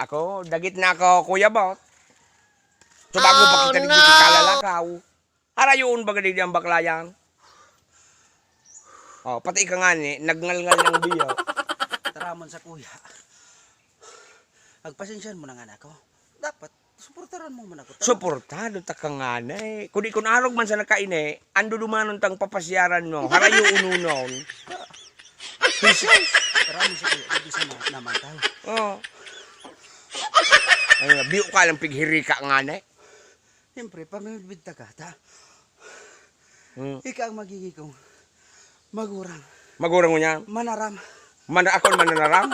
Ako, dagit na ako, Kuya Bot. So bago pa kita nagigit kalalakaw. Harayoon baga din ang baklayan. Oh, pati ka nga ni, nagngalngal ng biyo. Taramon sa kuya. Agpasensyahan mo na nga ako. Dapat, suportaran mo man ako. Suportado ta ka nga na eh. Kung di kun arog man sa nakaine, ando dumanon tang papasyaran mo. Harayoon unon. Taramon sa kuya, hindi sa naman tayo. Oh. Ay, biyo ka lang pighiri ka nga na eh. Siyempre, pamimibigta ka, ta. Hmm. Ika ang magiging kong magurang, Magurang mo niya. manaram, Ako mananaram.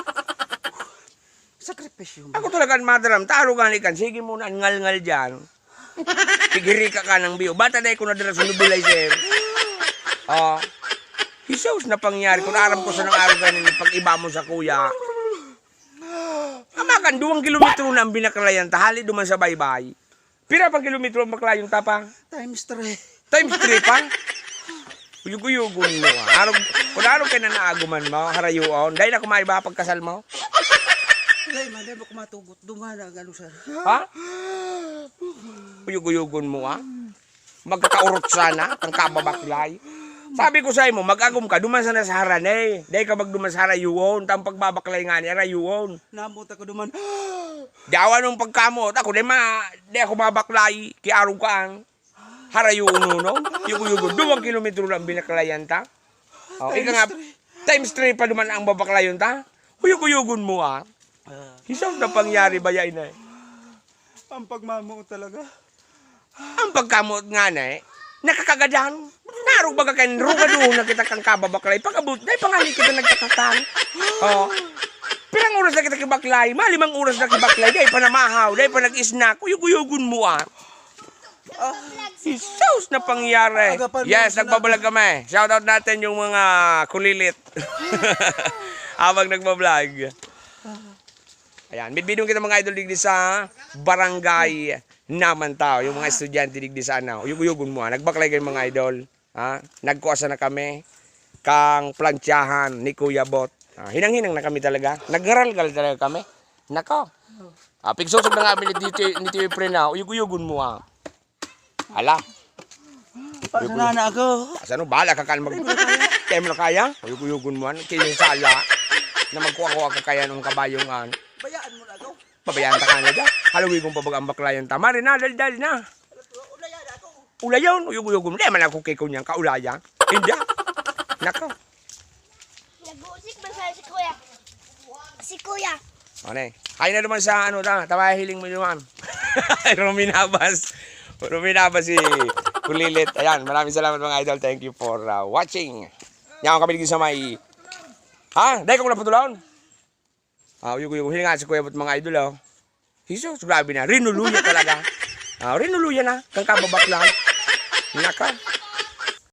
sakripisyo mo. Ako talaga madaram. Taro ka kan. Sige muna, ngal-ngal dyan. Pighiri ka ng biyo. Bata na ko na dala sa nubulay sir. Oh. Hisos na pangyari. Kung aram ko sa nang araw ganin, pag-iba mo sa kuya. Amakan, 2 kilometro na ang binakalayan. Tahali duman sa baybay. Pira pang kilometro ang baklayong tapang? Times 3. Times 3 pa? Uyug-uyugon mo. Kung araw ka na naaguman mo, harayuon. Dahil na kumain ba pagkasal mo? Dahil man, dahil mo kumatugot. Dumana ang ano sir. Ha? Uyug-uyugon mo ha? Magkakaurot sana, ang kababaklay. Sabi ko sa mo, mag-agum ka, duman sana sa haranay. Dahil ka magduman sa harayuon, tang pagbabaklay nga ni harayuon. Namot ako duman. Dawa nung pagkamot, ako di ako mabaklay, kiaraw ka ang harayuon no? Yugo-yugo, 2 kilometro lang binaklayan ta. Oh, ika nga, times 3 pa duman ang babaklayon ta. Uyug-uyugon mo ha? Hisaw na pangyari ba yan eh? Ang pagmamo talaga. Ang pagkamot nga na eh, nakakagadan. Narog baga kayo, rugado na kita kang kababaklay. Pagkabot, dahil pangali kita nagkakatang. Oh. Pirang oras na kita kibaklay, 5 oras na kibaklay, dahil pa namahaw, dahil pa nag-isnak, uyug-uyugon mo ah. Hisaw na pangyari. Yes, nagbablog kami. Shoutout natin yung mga kulilit. Habang nagbablog. Ayan, bidbidong kita mga idol digdi sa barangay naman tao. Yung mga estudyante digdi sa ano. Uyug-uyugon mo ha. Nagbaklay kayo mga idol. Ha? Nagkuasa na kami. Kang plantyahan ni Kuya Bot. Hinang-hinang na kami talaga. Naggaral-gal talaga kami. Nako. Pigsusog na nga kami ni Tio Pre na. Uyug-uyugon mo ha. Hala. Pasana na ako. Ano, bahala ka kan kaya mo na kaya? Uyug-uyugon mo ha. Kinisala na magkuha-kuha ka kaya ng kabayongan. Bayaan mo na ako. Pabayaan ta ka na dyan. Halawin kong pabag ang baklayan ta. Mari na, dali na. Ulayan ako. Ulayon, uyug-uyugon. Di man ako kay kunyang kaulaya. Hindi. Nako. Nag-uusik ba sa'yo si Kuya? Si Kuya. Ano eh. Kaya na naman sa ano ta. Tawa hiling mo naman. Ruminabas. Ruminabas si Kulilit. Ayan, maraming salamat mga idol. Thank you for watching. Yan kami sa may... Ha? Dahil ko na patulon. Uyug-uyug. Hilingan si Kuya Bot mga idol. Oh. Hiso, grabe na. Rinuluya talaga. Rinuluya na. Kang kababaklan. Naka.